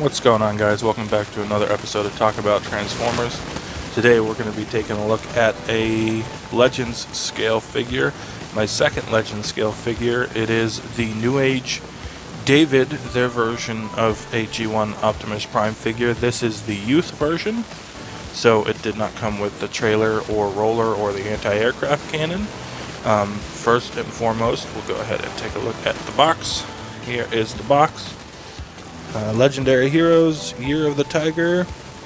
What's going on, guys? Welcome back to another episode of Talk About Transformers. Today we're going to be taking a look at a Legends scale figure, my second Legends scale figure. It is the Newage David, their version of a G1 Optimus Prime figure. This is the youth version, so it did not come with the trailer or roller or the anti-aircraft cannon. First and foremost, we'll go ahead and take a look at the box. Here is the box. Legendary Heroes, Year of the Tiger,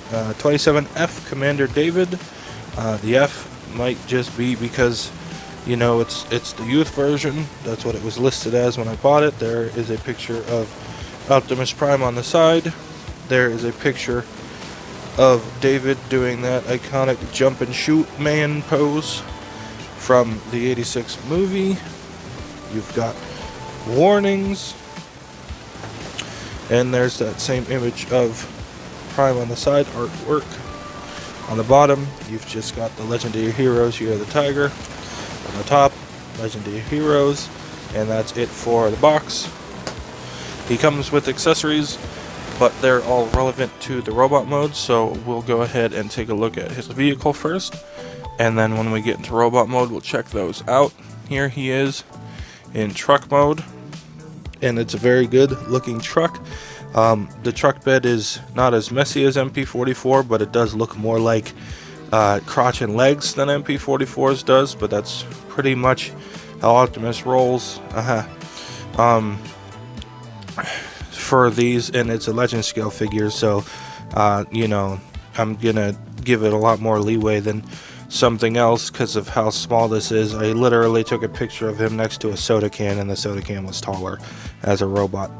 27F, Commander David. The F might just be because, you know, it's the youth version. That's what it was listed as when I bought it. There is a picture of Optimus Prime on the side. There is a picture of David doing that iconic jump and shoot man pose from the '86 movie. You've got warnings. And there's that same image of Prime on the side, artwork. On the bottom, you've just got the Legendary Heroes, Year of the Tiger. On the top, Legendary Heroes, and that's it for the box. He comes with accessories, but they're all relevant to the robot mode, so we'll go ahead and take a look at his vehicle first, and then when we get into robot mode, we'll check those out. Here he is in truck mode. And it's a very good looking truck. The truck bed is not as messy as MP44, but it does look more like crotch and legs than MP44's does, but that's pretty much how Optimus rolls for these. And it's a Legend scale figure, so you know, I'm gonna give it a lot more leeway than something else because of how small this is. I literally took a picture of him next to a soda can, and the soda can was taller as a robot.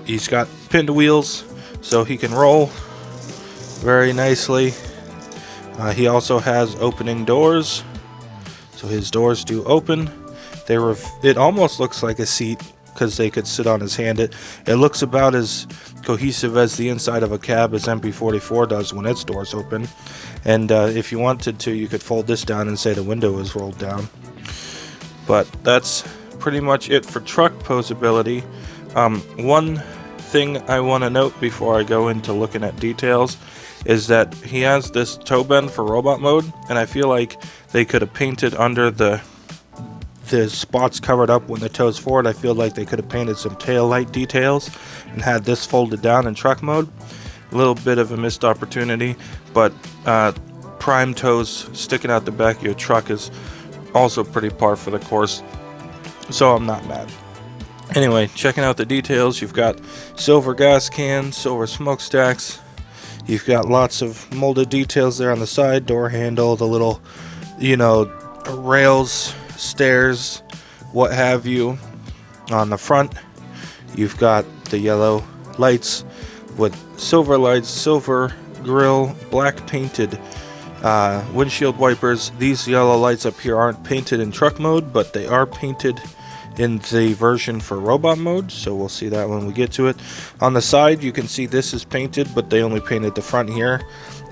He's got pinned wheels so he can roll very nicely. He also has opening doors, so his doors do open. It almost looks like a seat because they could sit on his hand. It looks about as cohesive as the inside of a cab as MP44 does when its doors open. And if you wanted to, you could fold this down and say the window is rolled down. But that's pretty much it for truck posability. One thing I want to note before I go into looking at details is that he has this toe bend for robot mode, and I feel like they could have painted under the spots covered up when the toe's forward. I feel like they could have painted some tail light details and had this folded down in truck mode. A little bit of a missed opportunity, but prime toes sticking out the back of your truck is also pretty par for the course, so I'm not mad. Anyway, checking out the details, you've got silver gas cans, silver smokestacks. You've got lots of molded details there on the side, door handle, the little, you know, rails, stairs, what have you. On the front, you've got the yellow lights with silver lights, silver grill, black painted windshield wipers. These yellow lights up here aren't painted in truck mode, but they are painted in the version for robot mode, so we'll see that when we get to it. On the side, you can see this is painted, but they only painted the front here.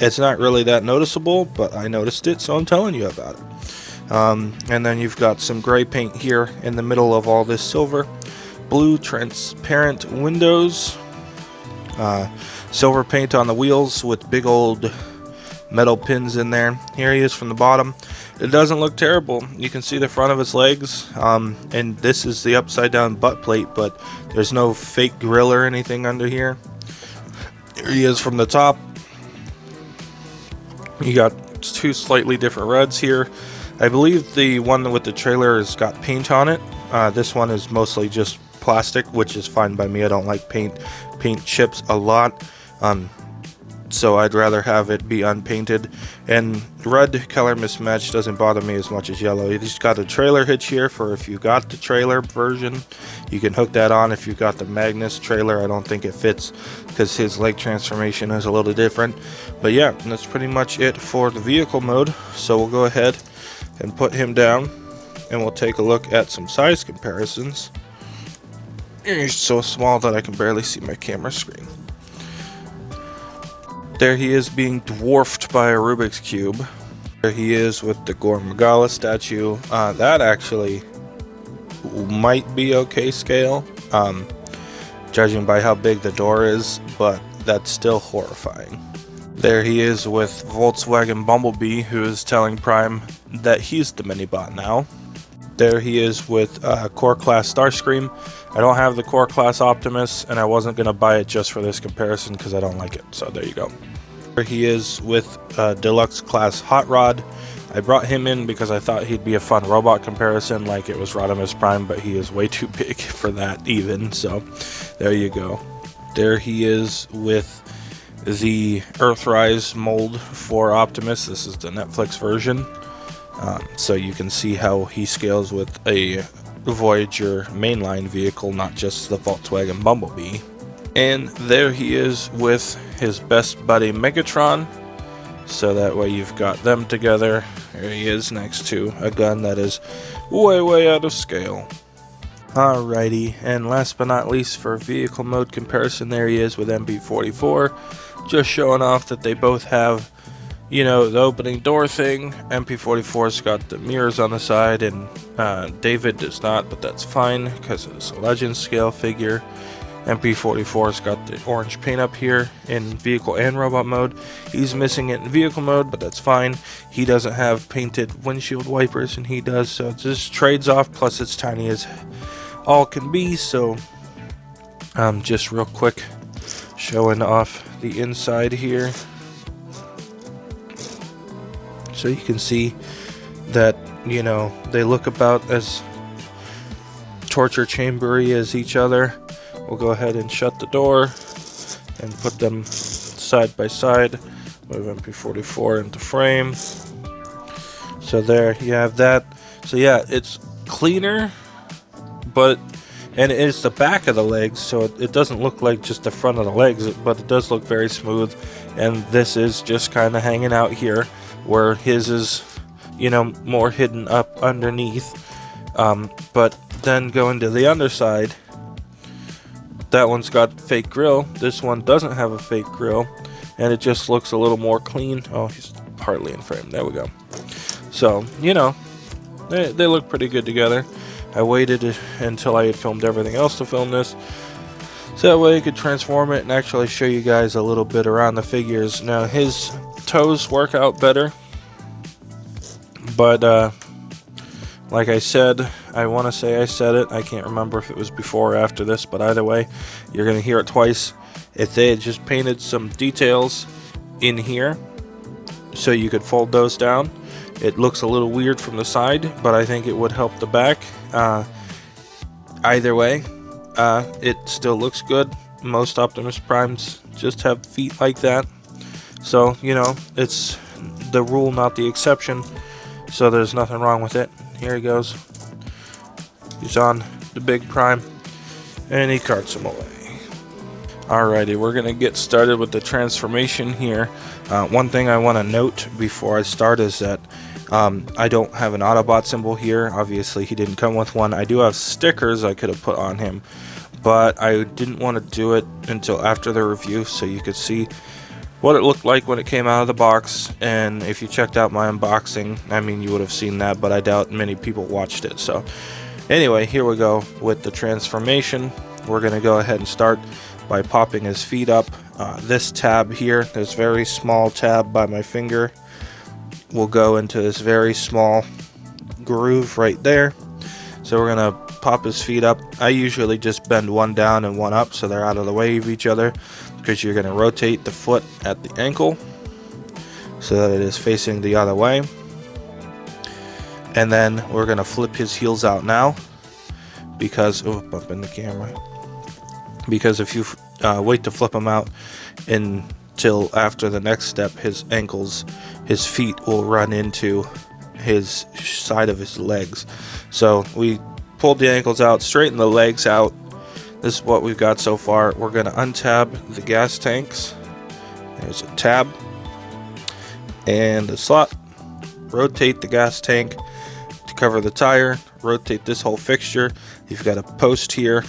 It's not really that noticeable, but I noticed it, so I'm telling you about it. And then you've got some gray paint here in the middle of all this silver. Blue transparent windows. Silver paint on the wheels with big old metal pins in there. Here he is from the bottom. It doesn't look terrible. You can see the front of his legs, and this is the upside down butt plate, but there's no fake grill or anything under here. Here he is from the top. You got two slightly different reds here. I believe the one with the trailer has got paint on it. This one is mostly just plastic, which is fine by me. I don't like paint chips a lot, so I'd rather have it be unpainted. And red color mismatch doesn't bother me as much as yellow. You just got a trailer hitch here for if you got the trailer version. You can hook that on if you got the Magnus trailer. I don't think it fits because his leg transformation is a little different. But yeah, that's pretty much it for the vehicle mode. So we'll go ahead and put him down, and we'll take a look at some size comparisons. He's so small that I can barely see my camera screen. There he is being dwarfed by a Rubik's Cube. There he is with the Gore Magala statue. That actually might be okay scale. judging by how big the door is, but that's still horrifying. There he is with Volkswagen Bumblebee, who is telling Prime that he's the Minibot now. There he is with Core Class Starscream. I don't have the Core Class Optimus, and I wasn't going to buy it just for this comparison because I don't like it, so there you go. There he is with Deluxe Class Hot Rod. I brought him in because I thought he'd be a fun robot comparison like it was Rodimus Prime, but he is way too big for that even, so there you go. There he is with the Earthrise mold for Optimus. This is the Netflix version, so you can see how he scales with a Voyager mainline vehicle, not just the Volkswagen Bumblebee. And there he is with his best buddy Megatron, so that way you've got them together. There he is next to a gun that is way out of scale. Alrighty, and last but not least for vehicle mode comparison, there he is with MP44, just showing off that they both have, you know, the opening door thing. MP44's got the mirrors on the side, and David does not, but that's fine because it's a legend scale figure. MP44's got the orange paint up here in vehicle and robot mode. He's missing it in vehicle mode, but that's fine. He doesn't have painted windshield wipers, and he does, so it just trades off, plus it's tiny as all can be. So just real quick, showing off the inside here, so you can see that, you know, they look about as torture chambery as each other. We'll go ahead and shut the door and put them side by side. Move MP44 into frame. So there you have that. So yeah, it's cleaner, and it's the back of the legs, so it doesn't look like just the front of the legs, but it does look very smooth. And this is just kind of hanging out here, where his is, you know, more hidden up underneath. But then going to the underside, that one's got fake grill. This one doesn't have a fake grill, and it just looks a little more clean. Oh, he's partly in frame. There we go. So, you know, they look pretty good together. I waited until I had filmed everything else to film this, so that way I could transform it and actually show you guys a little bit around the figures. Now, his toes work out better, but like I said, I want to say I said it, I can't remember if it was before or after this, but either way, you're going to hear it twice. If they had just painted some details in here so you could fold those down, it looks a little weird from the side, but I think it would help the back. Either way, it still looks good. Most Optimus Primes just have feet like that, so, you know, it's the rule, not the exception, so there's nothing wrong with it. Here he goes. He's on the big Prime, and he carts him away. Alrighty, we're going to get started with the transformation here. One thing I want to note before I start is that I don't have an Autobot symbol here. Obviously, he didn't come with one. I do have stickers I could have put on him, but I didn't want to do it until after the review so you could see what it looked like when it came out of the box. And if you checked out my unboxing, I mean, you would have seen that, but I doubt many people watched it. So anyway, here we go with the transformation. We're going to go ahead and start by popping his feet up. This tab here, this very small tab by my finger, will go into this very small groove right there. So we're going to pop his feet up. I usually just bend one down and one up so they're out of the way of each other, because you're going to rotate the foot at the ankle so that it is facing the other way. And then we're going to flip his heels out now, because, oh, bump in the camera, because if you wait to flip him out until after the next step, his ankles, his feet will run into his side of his legs. So we pulled the ankles out, straighten the legs out. This is what we've got so far. We're going to untab the gas tanks. There's a tab and a slot. Rotate the gas tank to cover the tire. Rotate this whole fixture. You've got a post here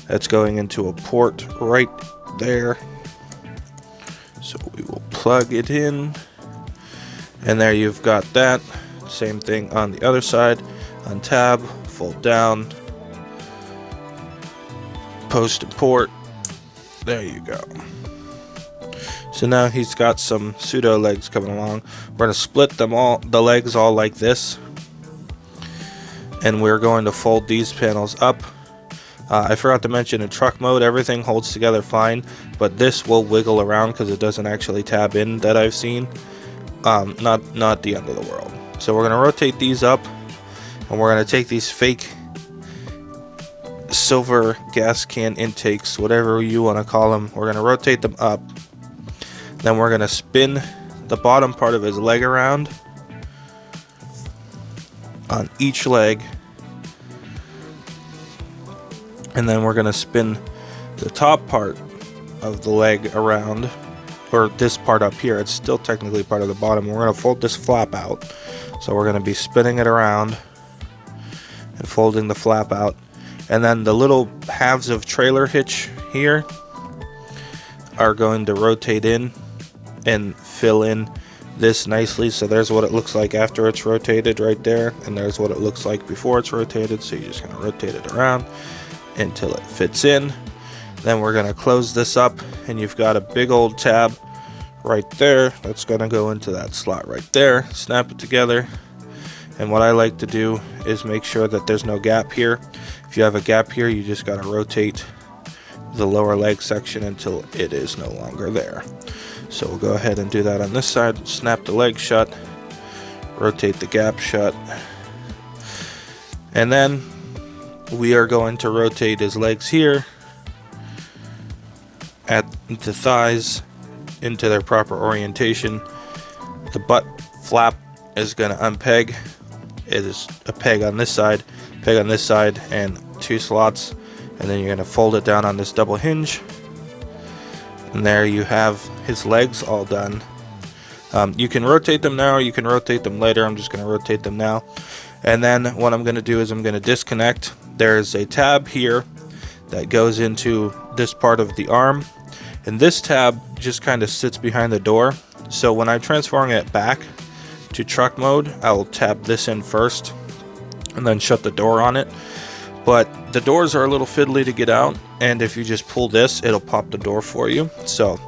that's going into a port right there. So we will plug it in. And there you've got that. Same thing on the other side. Untab, fold down, post and port. There you go. So now he's got some pseudo legs coming along. We're going to split them all, the legs all like this, and we're going to fold these panels up. I forgot to mention, in truck mode everything holds together fine, but this will wiggle around because it doesn't actually tab in, that I've seen. Not the end of the world. So we're going to rotate these up, and we're going to take these fake silver gas can intakes, whatever you want to call them. We're going to rotate them up. Then we're going to spin the bottom part of his leg around on each leg. And then we're going to spin the top part of the leg around, or this part up here. It's still technically part of the bottom. We're going to fold this flap out. So we're going to be spinning it around and folding the flap out. And then the little halves of trailer hitch here are going to rotate in and fill in this nicely. So there's what it looks like after it's rotated right there, and there's what it looks like before it's rotated. So you're just going to rotate it around until it fits in. Then we're going to close this up, and you've got a big old tab right there that's going to go into that slot right there. Snap it together, and what I like to do is make sure that there's no gap here. If you have a gap here, you just got to rotate the lower leg section until it is no longer there. So we'll go ahead and do that on this side. Snap the leg shut, rotate the gap shut, and then we are going to rotate his legs here at the thighs into their proper orientation. The butt flap is going to unpeg. It is a peg on this side, and 2 slots, and then you're going to fold it down on this double hinge, and there you have his legs all done. You can rotate them now, you can rotate them later. I'm just going to rotate them now. And then what I'm going to do is I'm going to disconnect. There's a tab here that goes into this part of the arm, and this tab just kind of sits behind the door. So when I'm transferring it back to truck mode, I'll tab this in first and then shut the door on it. But the doors are a little fiddly to get out, and if you just pull this, it'll pop the door for you. So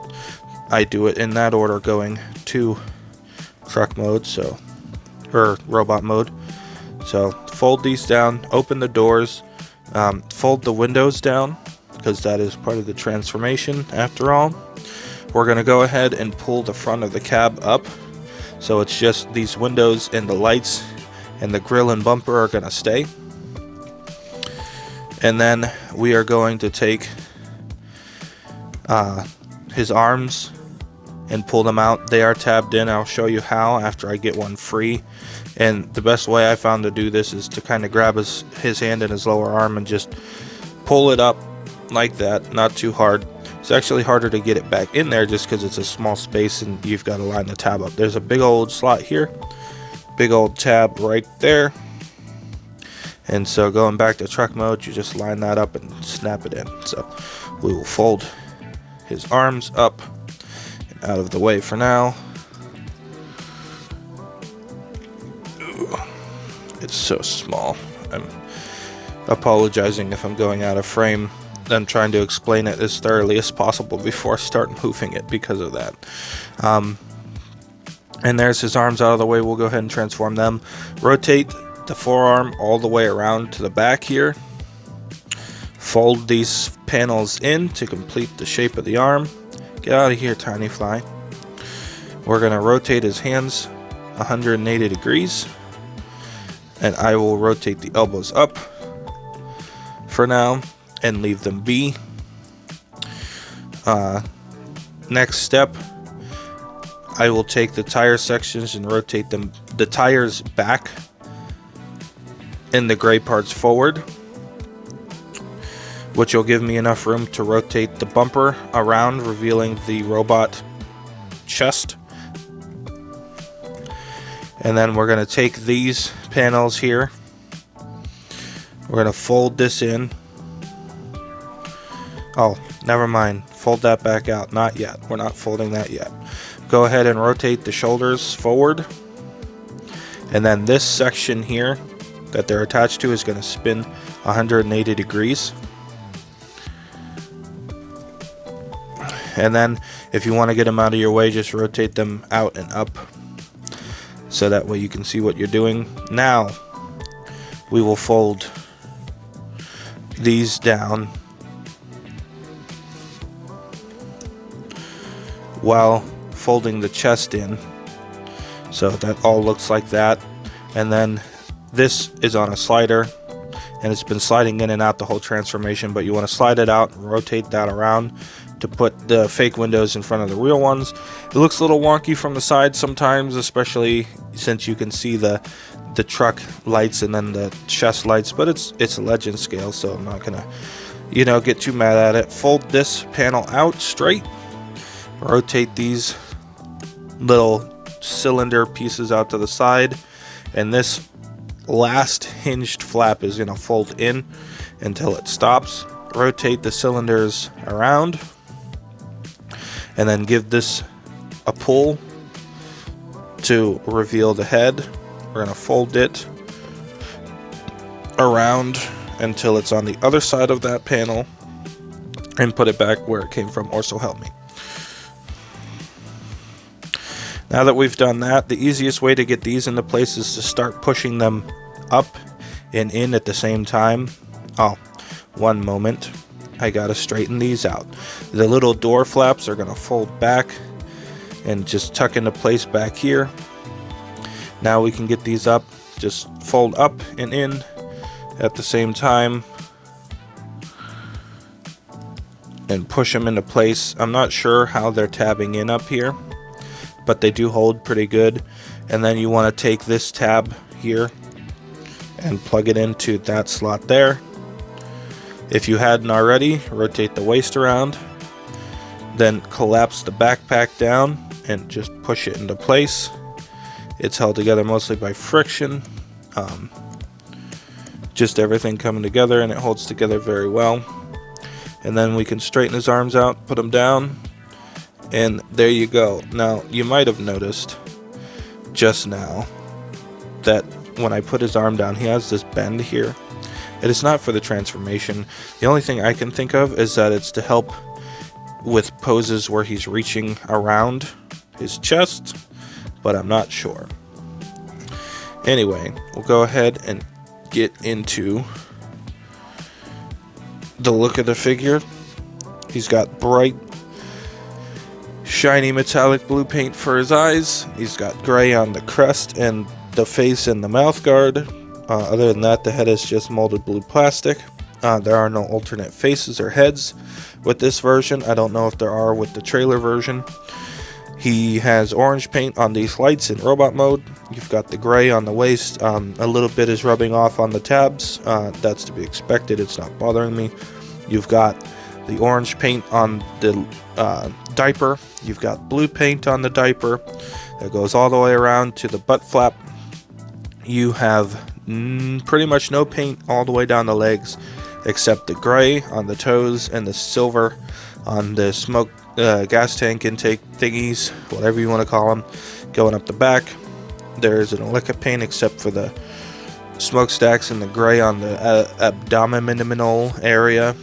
I do it in that order, going to truck mode, or robot mode. So fold these down, open the doors, fold the windows down, because that is part of the transformation after all. We're going to go ahead and pull the front of the cab up, so it's just these windows and the lights and the grill and bumper are going to stay. And then we are going to take his arms and pull them out. They are tabbed in. I'll show you how after I get one free. And the best way I found to do this is to kind of grab his hand and his lower arm and just pull it up like that, not too hard. It's actually harder to get it back in there just because it's a small space and you've got to line the tab up. There's a big old slot here, big old tab right there. And so going back to truck mode, you just line that up and snap it in. So we will fold his arms up and out of the way for now. Ooh, it's so small. I'm apologizing if I'm going out of frame. I'm trying to explain it as thoroughly as possible before I start moving it because of that. And there's his arms out of the way. We'll go ahead and transform them. Rotate the forearm all the way around to the back here. Fold these panels in to complete the shape of the arm. Get out of here, tiny fly. We're going to rotate his hands 180 degrees. And I will rotate the elbows up for now and leave them be. Next step, I will take the tire sections and rotate them, the tires back and the gray parts forward, which will give me enough room to rotate the bumper around, revealing the robot chest. And then we're going to take these panels here, we're going to fold this in. Oh, never mind. Fold that back out. Not yet. We're not folding that yet. Go ahead and rotate the shoulders forward. And then this section here that they're attached to is going to spin 180 degrees. And then if you want to get them out of your way, just rotate them out and up, so that way you can see what you're doing. Now we will fold these down while folding the chest in, so that all looks like that. And then this is on a slider, and it's been sliding in and out the whole transformation, but you want to slide it out and rotate that around to put the fake windows in front of the real ones. It looks a little wonky from the side sometimes, especially since you can see the truck lights and then the chest lights, but it's a legend scale, so I'm not gonna get too mad at it. Fold this panel out straight, rotate these little cylinder pieces out to the side, and this last hinged flap is going to fold in until it stops. Rotate the cylinders around, and then give this a pull to reveal the head. We're going to fold it around until it's on the other side of that panel, and put it back where it came from, or so help me. Now that we've done that, the easiest way to get these into place is to start pushing them up and in at the same time. Oh, one moment. I gotta straighten these out. The little door flaps are gonna fold back and just tuck into place back here. Now we can get these up. Just fold up and in at the same time and push them into place. I'm not sure how they're tabbing in up here, but they do hold pretty good. And then you want to take this tab here and plug it into that slot there. If you hadn't already, rotate the waist around, then collapse the backpack down and just push it into place. It's held together mostly by friction, just everything coming together, and it holds together very well. And then we can straighten his arms out, put them down, and there you go. Now you might have noticed just now that when I put his arm down, he has this bend here. It is not for the transformation. The only thing I can think of is that it's to help with poses where he's reaching around his chest, but I'm not sure. Anyway, we'll go ahead and get into the look of the figure. He's got bright, shiny metallic blue paint for his eyes. He's got gray on the crest and the face and the mouth guard. Other than that, the head is just molded blue plastic. There are no alternate faces or heads with this version. I don't know if there are with the trailer version. He has orange paint on these lights in robot mode. You've got the gray on the waist. A little bit is rubbing off on the tabs. That's to be expected. It's not bothering me. You've got the orange paint on the diaper. You've got blue paint on the diaper that goes all the way around to the butt flap. You have pretty much no paint all the way down the legs, except the gray on the toes and the silver on the smoke gas tank intake thingies, whatever you want to call them, going up the back. There's an Elica paint except for the smokestacks and the gray on the abdominal area.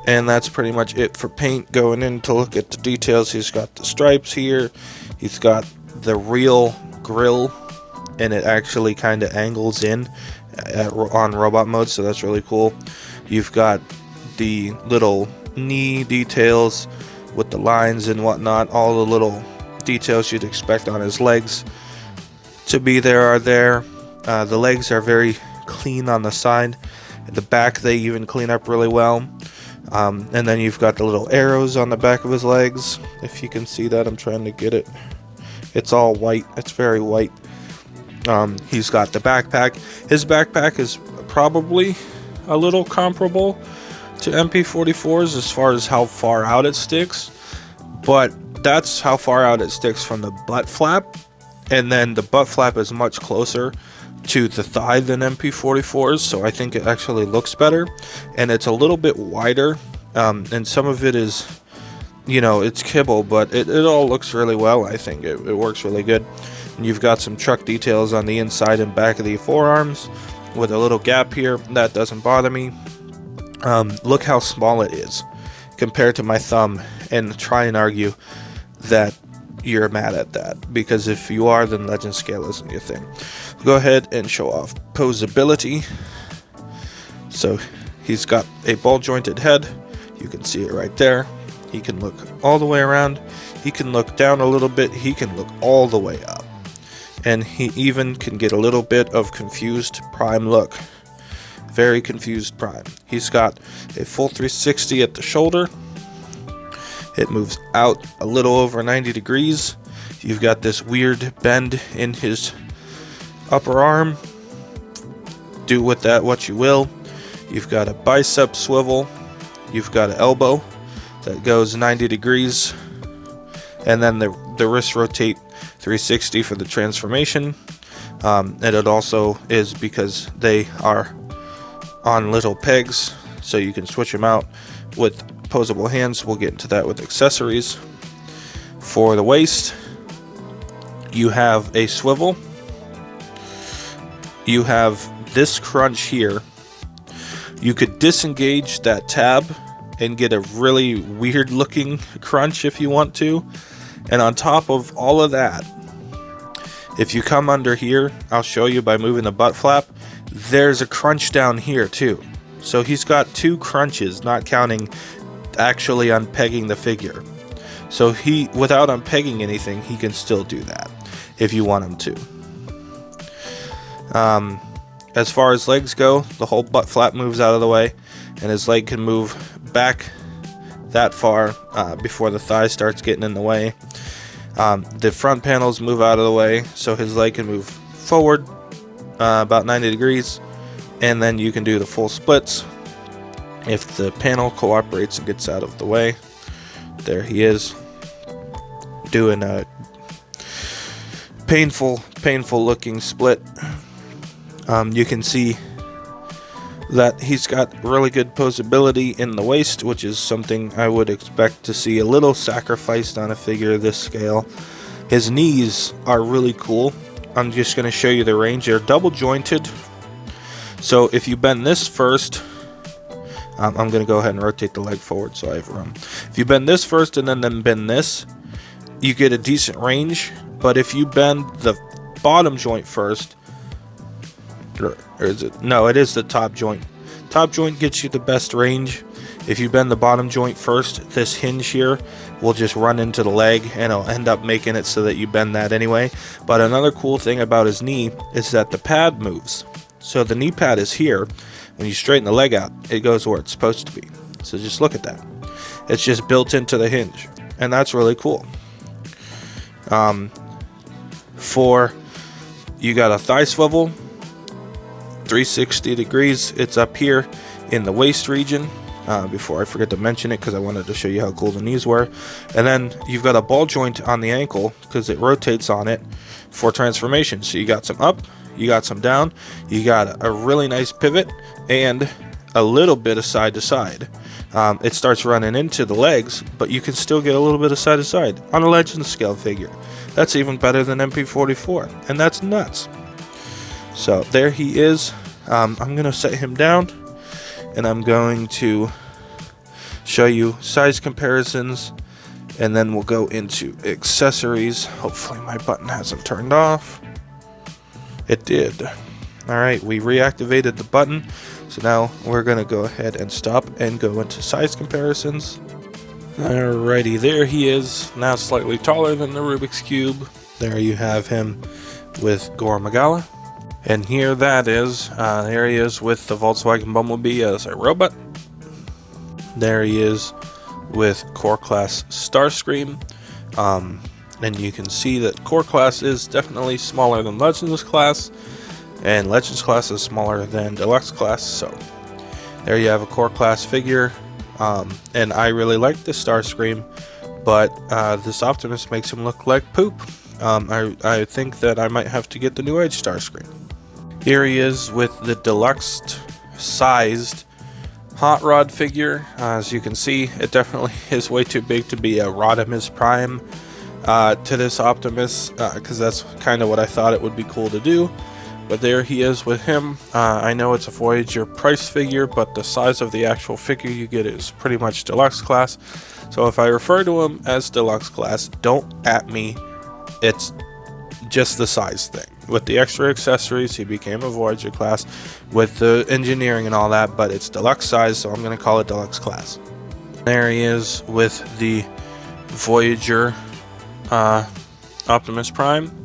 And that's pretty much it for paint. Going in to look at the details, he's got the stripes here. He's got the real grill, and it actually kind of angles in on robot mode, so that's really cool. You've got the little knee details with the lines and whatnot. All the little details you'd expect on his legs to be there are there. The legs are very clean on the side. The back they even clean up really well. And then you've got the little arrows on the back of his legs. If you can see that, I'm trying to get it. It's all white. It's very white. He's got the backpack. His backpack is probably a little comparable to MP44's as far as how far out it sticks, but that's how far out it sticks from the butt flap, and then the butt flap is much closer to the thigh than MP44's, so I think it actually looks better, and it's a little bit wider, and some of it is, it's kibble, but it all looks really well. I think it works really good. And you've got some truck details on the inside and back of the forearms with a little gap here. That doesn't bother me. Look how small it is compared to my thumb and try and argue that you're mad at that, because if you are, then legend scale isn't your thing. Go ahead and show off posability. So he's got a ball jointed head. You can see it right there. He can look all the way around. He can look down a little bit. He can look all the way up. And he even can get a little bit of confused prime look. Very confused prime. He's got a full 360 at the shoulder. It moves out a little over 90 degrees. You've got this weird bend in his upper arm. Do with that what you will. You've got a bicep swivel. You've got an elbow that goes 90 degrees. And then the wrists rotate 360 for the transformation. And it also is because they are on little pegs, so you can switch them out with posable hands. We'll get into that with accessories. For the waist, you have a swivel. You have this crunch here. You could disengage that tab and get a really weird looking crunch if you want to. And on top of all of that, if you come under here, I'll show you by moving the butt flap, there's a crunch down here too. So he's got two crunches, not counting actually unpegging the figure. So he, without unpegging anything, he can still do that if you want him to. As far as legs go, the whole butt flap moves out of the way, and his leg can move back that far before the thigh starts getting in the way. The front panels move out of the way, so his leg can move forward about 90 degrees, and then you can do the full splits if the panel cooperates and gets out of the way. There he is, doing a painful looking split. You can see that he's got really good posability in the waist, which is something I would expect to see a little sacrificed on a figure this scale. His knees are really cool. I'm just going to show you the range. They're double jointed. So if you bend this first, I'm going to go ahead and rotate the leg forward so I have room. If you bend this first and then bend this, you get a decent range. But if you bend the bottom joint first, or is it? No, it is the top joint. Top joint gets you the best range. If you bend the bottom joint first, this hinge here will just run into the leg, and it'll end up making it so that you bend that anyway. But another cool thing about his knee is that the pad moves. So the knee pad is here. When you straighten the leg out, it goes where it's supposed to be. So just look at that. It's just built into the hinge, and that's really cool. You got a thigh swivel, 360 degrees. It's up here in the waist region. Before I forget to mention it, because I wanted to show you how cool the knees were. And then you've got a ball joint on the ankle because it rotates on it for transformation. So you got some up, you got some down, you got a really nice pivot, and a little bit of side to side. It starts running into the legs, but you can still get a little bit of side to side on a legend scale figure. That's even better than MP44, and that's nuts. So there he is. I'm going to set him down, and I'm going to show you size comparisons, and then we'll go into accessories. Hopefully my button hasn't turned off. It did. Alright, we reactivated the button, so now we're going to go ahead and stop and go into size comparisons. Alrighty, there he is, now slightly taller than the Rubik's Cube. There you have him with Gore Magala. And here that is, there he is with the Volkswagen Bumblebee as a robot. There he is with Core Class Starscream. And you can see that Core Class is definitely smaller than Legends Class, and Legends Class is smaller than Deluxe Class. So there you have a Core Class figure. And I really like this Starscream, but this Optimus makes him look like poop. I think that I might have to get the Newage Starscream. Here he is with the deluxe sized Hot Rod figure. As you can see, it definitely is way too big to be a Rodimus Prime to this Optimus, because that's kind of what I thought it would be cool to do. But there he is with him. I know it's a Voyager price figure, but the size of the actual figure you get is pretty much deluxe class. So if I refer to him as deluxe class, don't at me. It's just the size thing. With the extra accessories, he became a Voyager class with the engineering and all that, but it's deluxe size, so I'm going to call it deluxe class. There he is with the Voyager Optimus Prime.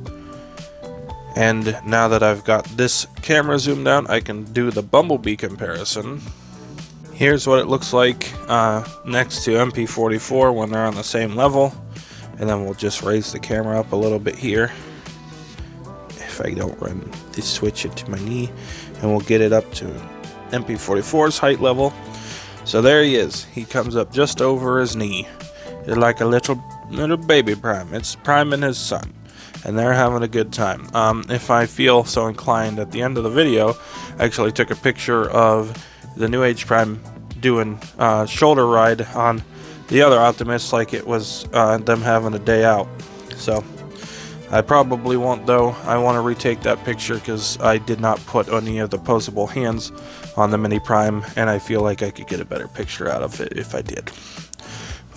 And now that I've got this camera zoomed out, I can do the Bumblebee comparison. Here's what it looks like next to MP44 when they're on the same level. And then we'll just raise the camera up a little bit here. If I don't run this, switch it to my knee. And we'll get it up to MP44's height level. So there he is. He comes up just over his knee. It's like a little baby Prime. It's Prime and his son. And they're having a good time. If I feel so inclined, at the end of the video, I actually took a picture of the Newage Prime doing shoulder ride on the other Optimus like it was them having a day out. So I probably won't, though. I want to retake that picture because I did not put any of the posable hands on the Mini Prime, and I feel like I could get a better picture out of it if I did.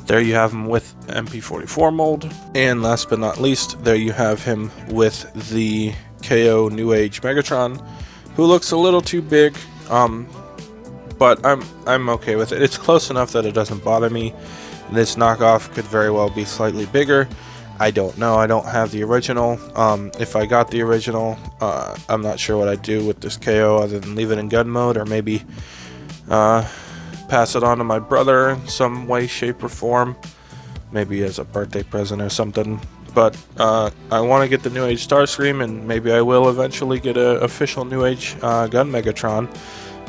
There you have him with MP44 mold. And last but not least, there you have him with the KO Newage Megatron, who looks a little too big, but I'm okay with it. It's close enough that it doesn't bother me. This knockoff could very well be slightly bigger. I don't know. I don't have the original. If I got the original, I'm not sure what I'd do with this KO other than leave it in gun mode, or maybe pass it on to my brother in some way, shape, or form, maybe as a birthday present or something. But I want to get the Newage Starscream, and maybe I will eventually get an official Newage Gun Megatron.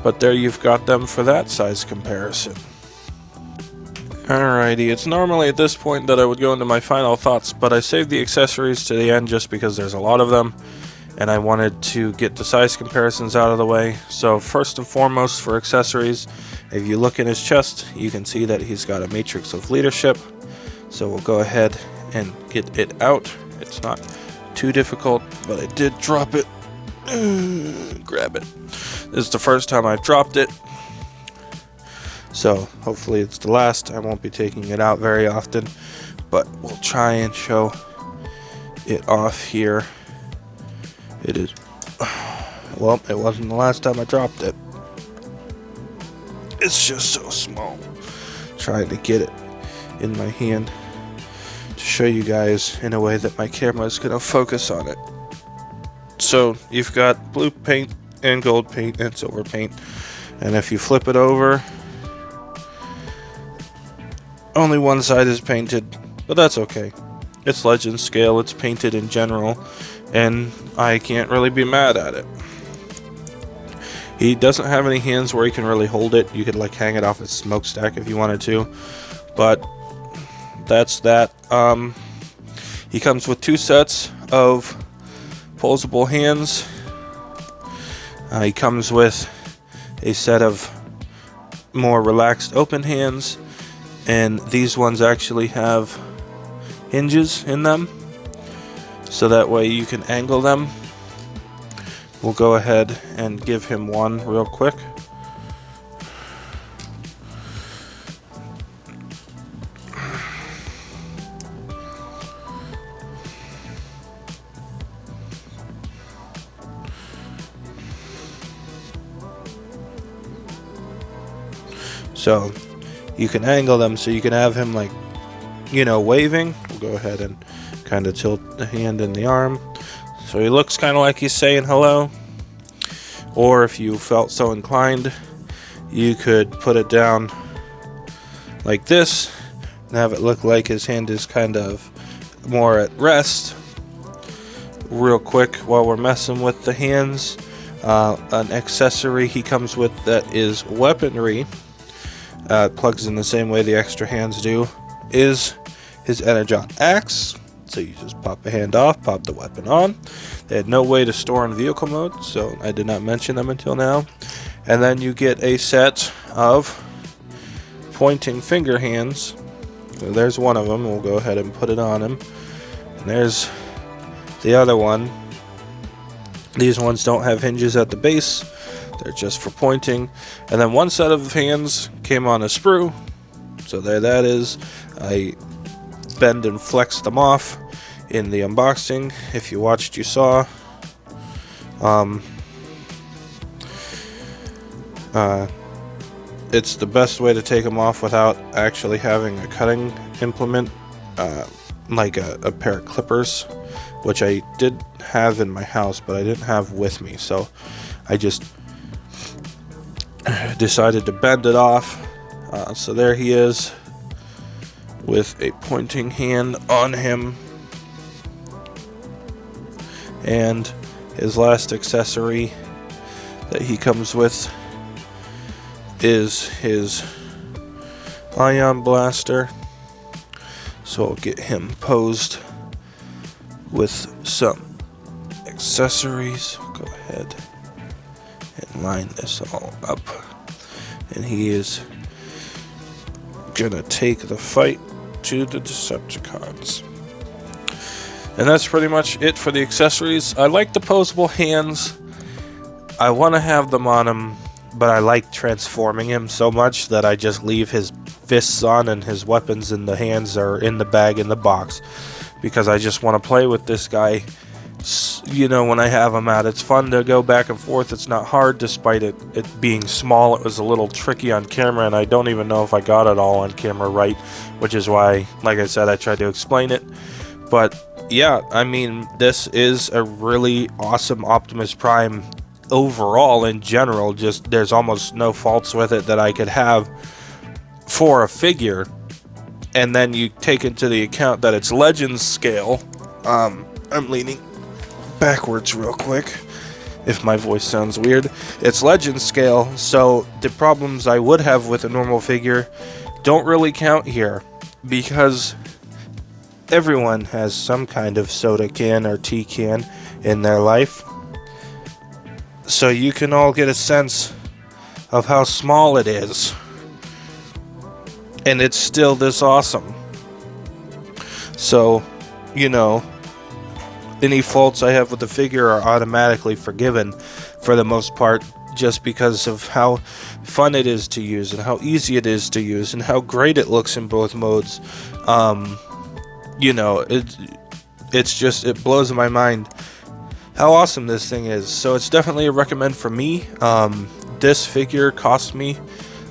But there you've got them for that size comparison. Alrighty, it's normally at this point that I would go into my final thoughts, but I saved the accessories to the end just because there's a lot of them, and I wanted to get the size comparisons out of the way. So first and foremost, for accessories, if you look in his chest, you can see that he's got a Matrix of Leadership. So we'll go ahead and get it out. It's not too difficult, but I did drop it. Grab it. This is the first time I've dropped it, so hopefully it's the last. I won't be taking it out very often, but we'll try and show it off here. It is, well, it wasn't the last time I dropped it. It's just so small. Trying to get it in my hand to show you guys in a way that my camera is going to focus on it. So you've got blue paint and gold paint and silver paint, and if you flip it over, only one side is painted, but that's okay. It's legend scale, it's painted in general, and I can't really be mad at it. He doesn't have any hands where he can really hold it. You could like hang it off his smokestack if you wanted to, but that's that. He comes with two sets of posable hands. He comes with a set of more relaxed open hands, and these ones actually have hinges in them, so that way you can angle them. We'll go ahead and give him one real quick. So you can angle them so you can have him like, you know, waving. We'll go ahead and kind of tilt the hand and the arm so he looks kind of like he's saying hello. Or if you felt so inclined, you could put it down like this and have it look like his hand is kind of more at rest. Real quick, while we're messing with the hands, an accessory he comes with that is weaponry, plugs in the same way the extra hands do, is his Energon axe. So you just pop a hand off, pop the weapon on. They had no way to store in vehicle mode, so I did not mention them until now. And then you get a set of pointing finger hands. So there's one of them. We'll go ahead and put it on him. And there's the other one. These ones don't have hinges at the base, they're just for pointing. And then one set of hands came on a sprue, so there that is. I bend and flex them off in the unboxing. If you watched, you saw. It's the best way to take them off without actually having a cutting implement, like a pair of clippers, which I did have in my house, but I didn't have with me, so I just decided to bend it off. So there he is with a pointing hand on him, and his last accessory that he comes with is his ion blaster. So I'll get him posed with some accessories. Go ahead and line this all up, and he is gonna take the fight to the Decepticons. And that's pretty much it for the accessories. I like the posable hands. I want to have them on him, but I like transforming him so much that I just leave his fists on and his weapons in the hands are in the bag in the box, because I just want to play with this guy, you know, when I have him out. It's fun to go back and forth. It's not hard, despite it being small. It was a little tricky on camera, and I don't even know if I got it all on camera right, which is why, like I said, I tried to explain it. But yeah, I mean, this is a really awesome Optimus Prime overall in general. Just there's almost no faults with it that I could have for a figure. And then you take into the account that it's Legends scale. I'm leaning backwards real quick if my voice sounds weird. It's Legends scale, so the problems I would have with a normal figure don't really count here, because everyone has some kind of soda can or tea can in their life. So you can all get a sense of how small it is. And it's still this awesome. So, you know, any faults I have with the figure are automatically forgiven for the most part, just because of how fun it is to use and how easy it is to use and how great it looks in both modes. You know, it's just, it blows my mind how awesome this thing is. So it's definitely a recommend for me. This figure cost me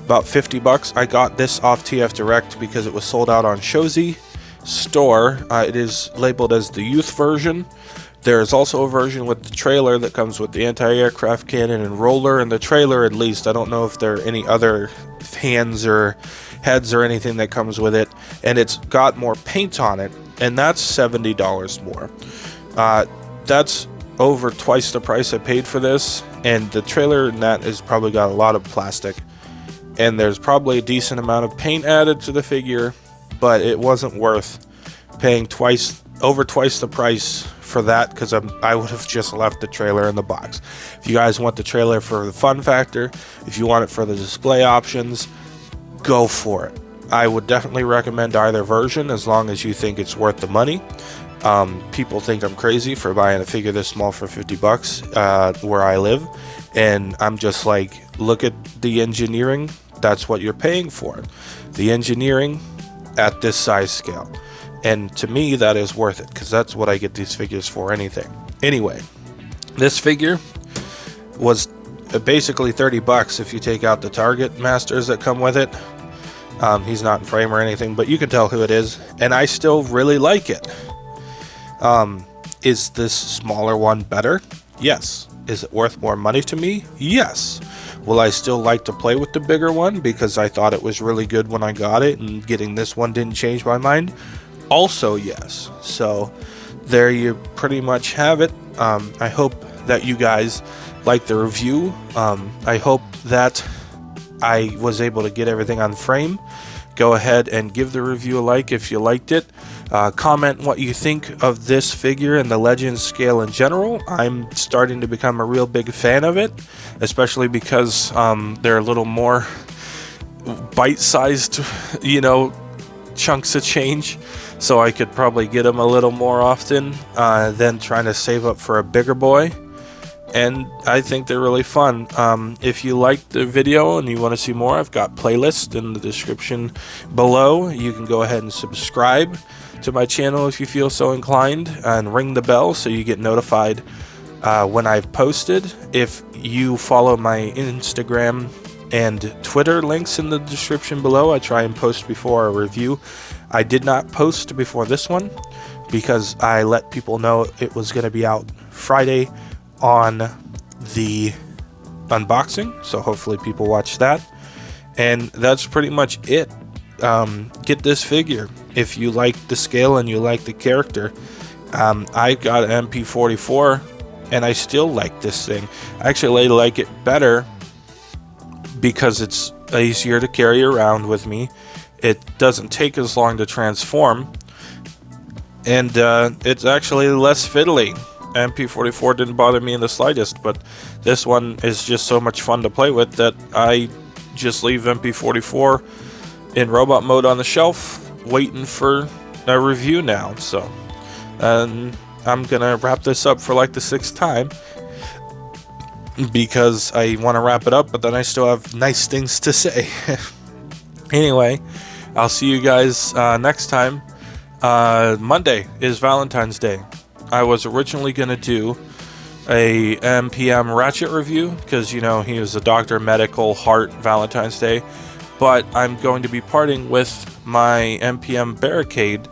about $50. I got this off TF Direct because it was sold out on Shozi store. It is labeled as the youth version. There is also a version with the trailer that comes with the anti-aircraft cannon and roller. In the trailer, at least, I don't know if there are any other hands or heads or anything that comes with it, and it's got more paint on it, and that's $70 more. That's over twice the price I paid for this, and the trailer in that has probably got a lot of plastic, and there's probably a decent amount of paint added to the figure, but it wasn't worth paying over twice the price for that, because I would have just left the trailer in the box. If you guys want the trailer for the fun factor, if you want it for the display options, go for it. I would definitely recommend either version, as long as you think it's worth the money. People think I'm crazy for buying a figure this small for $50 where I live, and I'm just like, look at the engineering. That's what you're paying for, the engineering at this size scale. And to me, that is worth it, because that's what I get these figures for anything. Anyway, this figure was basically $30 if you take out the Target Masters that come with it. He's not in frame or anything, but you can tell who it is, and I still really like it. Is this smaller one better? Yes. Is it worth more money to me? Yes. Will I still like to play with the bigger one because I thought it was really good when I got it, and getting this one didn't change my mind? Also yes. So there you pretty much have it. I hope that you guys like the review. I hope that I was able to get everything on frame. Go ahead and give the review a like if you liked it. Comment what you think of this figure and the Legends scale in general. I'm starting to become a real big fan of it, especially because they're a little more bite-sized, you know, chunks of change. So I could probably get them a little more often than trying to save up for a bigger boy. and I think they're really fun. If you liked the video and you want to see more, I've got playlists in the description below. You can go ahead and subscribe to my channel if you feel so inclined, and ring the bell so you get notified when I've posted. If you follow my Instagram and Twitter links in the description below, I try and post before a review. I did not post before this one because I let people know it was going to be out Friday on the unboxing, so hopefully people watch that. And that's pretty much it. Get this figure if you like the scale and you like the character. I got an MP44 and I still like this thing. I actually like it better because it's easier to carry around with me. It doesn't take as long to transform, and it's actually less fiddly. MP44 didn't bother me in the slightest, but this one is just so much fun to play with that I just leave MP44 in robot mode on the shelf waiting for a review now. So I'm gonna wrap this up for like the 6th time because I want to wrap it up, but then I still have nice things to say. Anyway, I'll see you guys next time. Monday is Valentine's Day. I was originally going to do a MPM Ratchet review because, you know, he was a Dr. Medical Heart Valentine's Day, but I'm going to be parting with my MPM Barricade,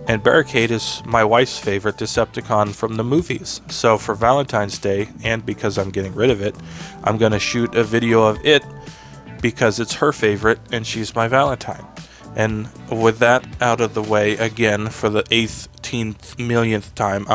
and Barricade is my wife's favorite Decepticon from the movies. So for Valentine's Day, and because I'm getting rid of it, I'm going to shoot a video of it because it's her favorite and she's my Valentine. And with that out of the way, again, for the 18th millionth time,